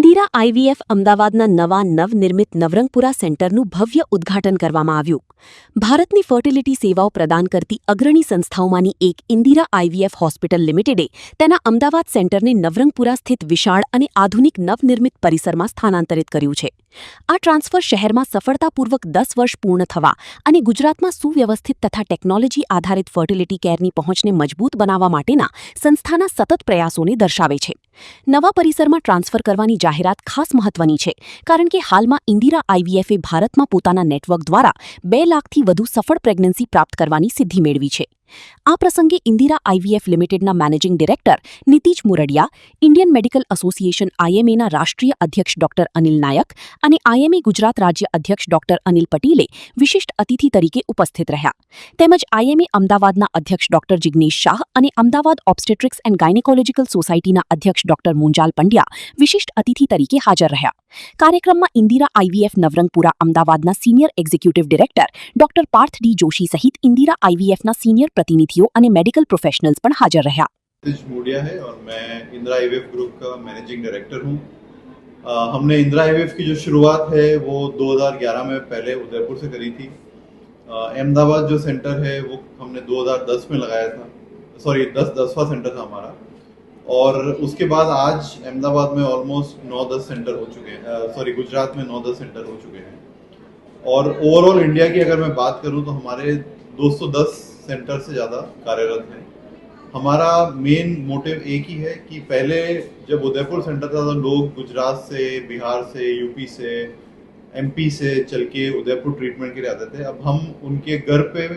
Indira IVF અમદાવાદના નવા નવનિર્મિત નવરંગપુરા સેન્ટરનું ભવ્ય ઉદ્ઘાટન કરવામાં આવ્યું. ભારતની ફર્ટિલિટી સેવાઓ પ્રદાન કરતી અગ્રણી સંસ્થાઓમાંની એક ઇન્દિરા આઈવીએફ હોસ્પિટલ લિમિટેડે તેના અમદાવાદ સેન્ટરને નવરંગપુરા સ્થિત વિશાળ અને આધુનિક નવનિર્મિત પરિસરમાં સ્થાનાંતરિત કર્યું છે. આ ટ્રાન્સફર શહેરમાં સફળતાપૂર્વક 10 વર્ષ પૂર્ણ થવા અને ગુજરાતમાં સુવ્યવસ્થિત તથા ટેકનોલોજી આધારિત ફર્ટિલિટી કેરની પહોંચને મજબૂત બનાવવા માટેના સંસ્થાના સતત પ્રયાસોને દર્શાવે છે. નવા પરિસરમાં ટ્રાન્સફર કરવાની જાહેરાત ખાસ મહત્વની છે, કારણ કે હાલમાં ઇન્દિરા આઈવીએફે ભારતમાં પોતાના નેટવર્ક દ્વારા 2 લાખથી વધુ સફળ પ્રેગ્નન્સી પ્રાપ્ત કરવાની સિદ્ધિ મેળવી છે. આ પ્રસંગે ઇન્દિરા આઈવીએફ લિમિટેડના managing director Nitij Murdia, Indian medical association આઈએમએના રાષ્ટ્રીય અધ્યક્ષ ડોક્ટર અનિલ નાયક અને આઈએમએ ગુજરાત રાજ્ય અધ્યક્ષ ડોક્ટર અનિલ પટેલે વિશિષ્ટ અતિથિ તરીકે ઉપસ્થિત રહ્યા, તેમજ આઈએમએ અમદાવાદના અધ્યક્ષ ડોક્ટર જિગ્નેશ શાહ અને અમદાવાદ ઓબ્સ્ટેટ્રિક્સ એન્ડ ગાયનેકોલોજીકલ સોસાયટીના અધ્યક્ષ ડોક્ટર મુંજાલ પંડ્યા વિશિષ્ટ અતિથિ તરીકે હાજર રહ્યા. કાર્યક્રમમાં ઇન્દિરા આઈવીએફ નવરંગપુરા અમદાવાદના senior executive director doctor Parth D Joshi સહિત ઇન્દિરા આઈવીએફના સિનિયર प्रतिनिधियों और मेडिकल प्रोफेशनल्स पर हाजिर रहा. मोडिया है और मैं इंदिरा आईवीएफ ग्रुप का मैनेजिंग डायरेक्टर हूँ. हमने इंदिरा आईवीएफ की जो शुरुआत है वो 2011 में पहले उदयपुर से करी थी. अहमदाबाद जो सेंटर है वो हमने 2010 में लगाया था. 10वां सेंटर था हमारा. और उसके बाद आज अहमदाबाद में ऑलमोस्ट 9-10 सेंटर हो चुके हैं. गुजरात में 9-10 सेंटर हो चुके हैं. और ओवरऑल इंडिया की अगर मैं बात करूँ तो हमारे 210 सेंटर से ज़्यादा कार्यरत हैं. हमारा मेन मोटिव एक ही है कि पहले जब उदयपुर सेंटर था तो लोग गुजरात से, बिहार से, यूपी से, एमपी से चल के उदयपुर ट्रीटमेंट के लिए आते थे. अब हम उनके घर पे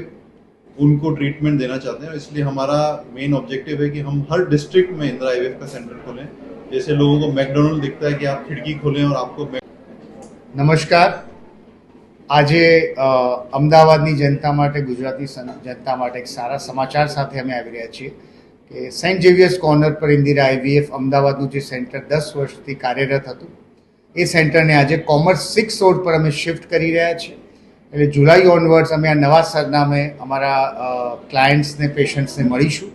उनको ट्रीटमेंट देना चाहते हैं, इसलिए हमारा मेन ऑब्जेक्टिव है कि हम हर डिस्ट्रिक्ट में इंदिरा आईवीएफ का सेंटर खोलें. जैसे लोगों को मैकडोनल्ड दिखता है कि आप खिड़की खोलें और आपको नमस्कार. આજે અમદાવાદની જનતા માટે, ગુજરાતી જનતા માટે એક સારા સમાચાર સાથે અમે આવી રહ્યા છીએ કે સેન્ટ ઝેવિયર્સ કોર્નર પર ઇન્દિરા આઈવીએફ અમદાવાદનું જે સેન્ટર 10 વર્ષથી કાર્યરત હતું એ સેન્ટરને આજે કોમર્સ 6 રોડ પર અમે શિફ્ટ કરી રહ્યા છીએ. એટલે જુલાઈ ઓનવર્ડ્સ અમે આ નવા સરનામે અમારા ક્લાયન્ટ્સને, પેશન્ટ્સને મળીશું.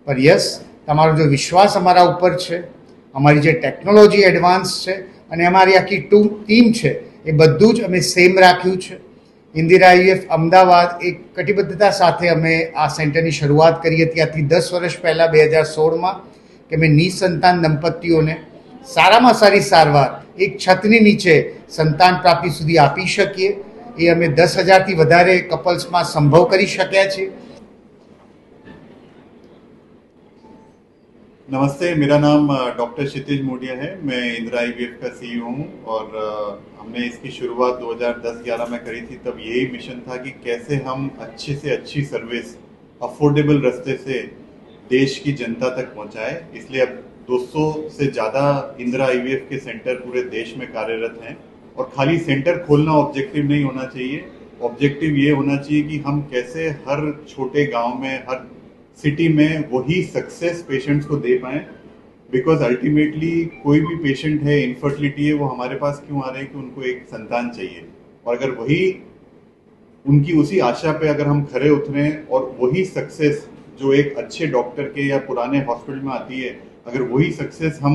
પર યસ, તમારો જો વિશ્વાસ અમારા ઉપર છે, અમારી જે ટેકનોલોજી એડવાન્સ છે અને અમારી આખી ટીમ છે એ બધું જ અમે સેમ રાખ્યું છે. ઇન્દિરા આઈવીએફ અમદાવાદ એક કટિબદ્ધતા સાથે અમે આ સેન્ટરની શરૂઆત કરી હતી આજથી 10 વર્ષ પહેલાં 2016માં, કે અમે નિસંતાન દંપતીઓને સારામાં સારી સારવાર એક છતની નીચે સંતાન પ્રાપ્તિ સુધી આપી શકીએ. એ અમે 10,000થી વધારે કપલ્સમાં સંભવ કરી શક્યા છીએ. नमस्ते, मेरा नाम डॉक्टर क्षितिज मोडिया है. मैं इंदिरा आईवीएफ का सीईओ हूँ और हमने इसकी शुरुआत 2010-11 में करी थी. तब यही मिशन था कि कैसे हम अच्छी से अच्छी सर्विस अफोर्डेबल रास्ते से देश की जनता तक पहुँचाए. इसलिए अब 200 से ज़्यादा इंदिरा आईवीएफ के सेंटर पूरे देश में कार्यरत हैं. और खाली सेंटर खोलना ऑब्जेक्टिव नहीं होना चाहिए. ऑब्जेक्टिव ये होना चाहिए कि हम कैसे हर छोटे गाँव में, हर सिटी में वही सक्सेस पेशेंट्स को दे पाएँ. बिकॉज अल्टीमेटली कोई भी पेशेंट है, इनफर्टिलिटी है, वो हमारे पास क्यों आ रहे हैं कि उनको एक संतान चाहिए. और अगर वही उनकी उसी आशा पे अगर हम खरे उतरें और वही सक्सेस जो एक अच्छे डॉक्टर के या पुराने हॉस्पिटल में आती है, अगर वही सक्सेस हम